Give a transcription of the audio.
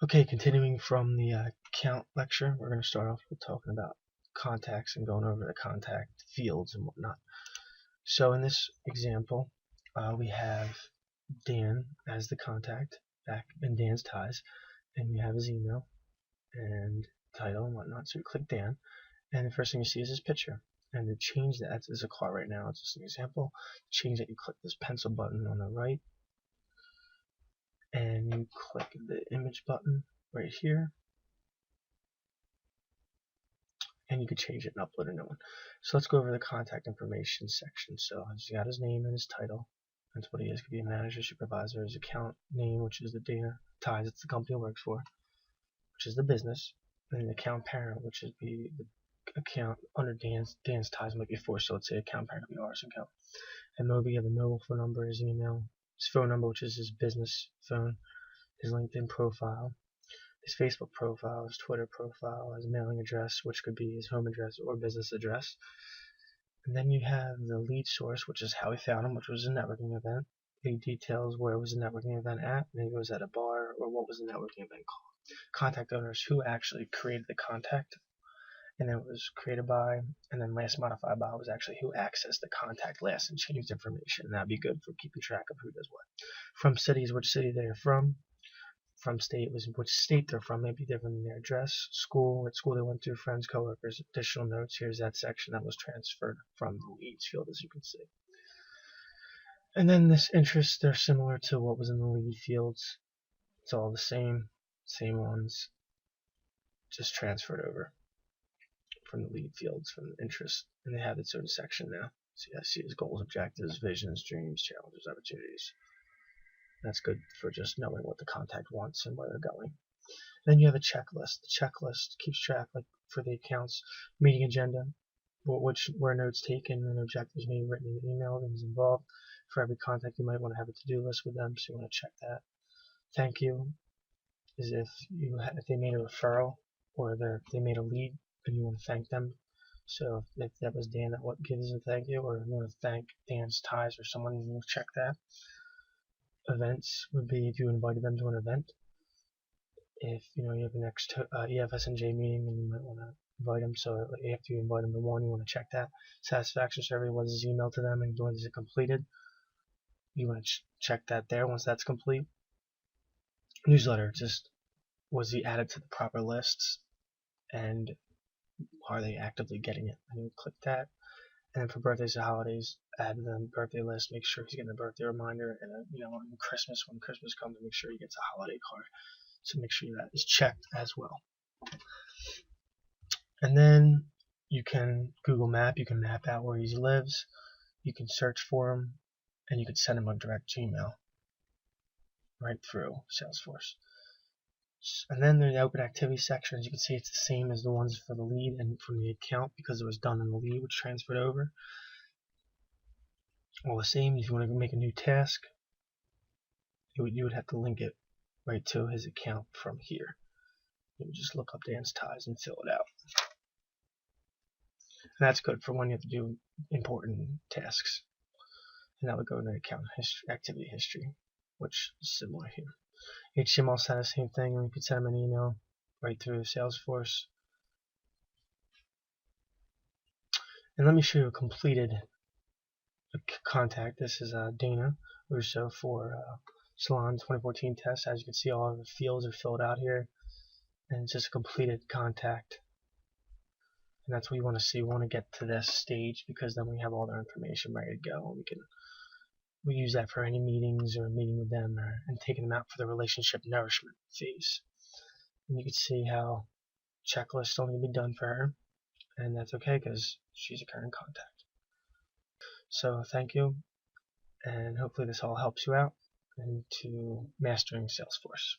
Okay, continuing from the account lecture, we're going to start off with talking about contacts and going over the contact fields and whatnot. So in this example, we have Dan as the contact back in Dan's ties, and we have his email and title and whatnot. So you click Dan, and the first thing you see is his picture. And to change that, there's a car right now, it's just an example. To change that, you click this pencil button on the right, and you click the image button right here, and you could change it and upload a new one. So let's go over the contact information section. So he's got his name and his title. That's what he is. Could be a manager, supervisor, his account name, which is the Dana Ties, it's the company he works for, which is the business, and the account parent, which would be the account under Dan's Ties might be 4, so let's say account parent would be ours account. And maybe you have a mobile phone number, his email, his phone number, which is his business phone, his LinkedIn profile, his Facebook profile, his Twitter profile, his mailing address, which could be his home address or business address. And then you have the lead source, which is how we found him, which was a networking event. Lead details, where was the networking event at, maybe it was at a bar, or what was the networking event called. Contact owners, who actually created the contact, and then it was created by, and then last modified by was actually who accessed the contact last and changed information. And that'd be good for keeping track of who does what. From cities, which city they're from. From state was which state they're from, maybe different than their address, school, what school they went to, friends, coworkers, additional notes. Here's that section that was transferred from the leads field, as you can see. And then this interest, they're similar to what was in the lead fields. It's all the same ones, just transferred over from the lead fields, from the interest, and they have its own section now. So you see his goals, objectives, visions, dreams, challenges, opportunities. That's good for just knowing what the contact wants and where they're going. Then you have a checklist. The checklist keeps track, like for the accounts, meeting agenda, where notes taken and objectives may be written in the email that is involved. For every contact, you might want to have a to-do list with them, so you want to check that. Thank you is if they made a referral or they made a lead and you want to thank them. So if that was Dan, what gives a thank you, or you want to thank Dan's Ties or someone, you will check that. Events would be if you invited them to an event. If you have the next EFS&J meeting, then you might want to invite them. So after you invite them to one, you want to check that. Satisfaction survey, was his email to them and when is it completed? You want to check that there once that's complete. Newsletter, just was he added to the proper lists and are they actively getting it? And you click that. And then for birthdays and holidays, add the birthday list, make sure he's getting a birthday reminder, and on Christmas, when Christmas comes, make sure he gets a holiday card. So make sure that is checked as well. And then you can Google Map, you can map out where he lives, you can search for him, and you can send him a direct Gmail right through SalesForce. And then in the open activity section, as you can see, it's the same as the ones for the lead and from the account because it was done in the lead, which transferred over. All the same, if you want to make a new task, you would have to link it right to his account from here. You would just look up Dan's Ties and fill it out. And that's good for when you have to do important tasks. And that would go into account history, activity history, which is similar here. HTML status, same thing, and you could send them an email right through Salesforce. And let me show you a completed contact. This is Dana Russo for Salon 2014 test. As you can see, all of the fields are filled out here, and it's just a completed contact. And that's what we want to see. We want to get to this stage because then we have all their information ready to go. We use that for any meetings or meeting with them and taking them out for the relationship nourishment phase. And you can see how checklists don't need to be done for her, and that's okay because she's a current contact. So thank you, and hopefully this all helps you out into mastering Salesforce.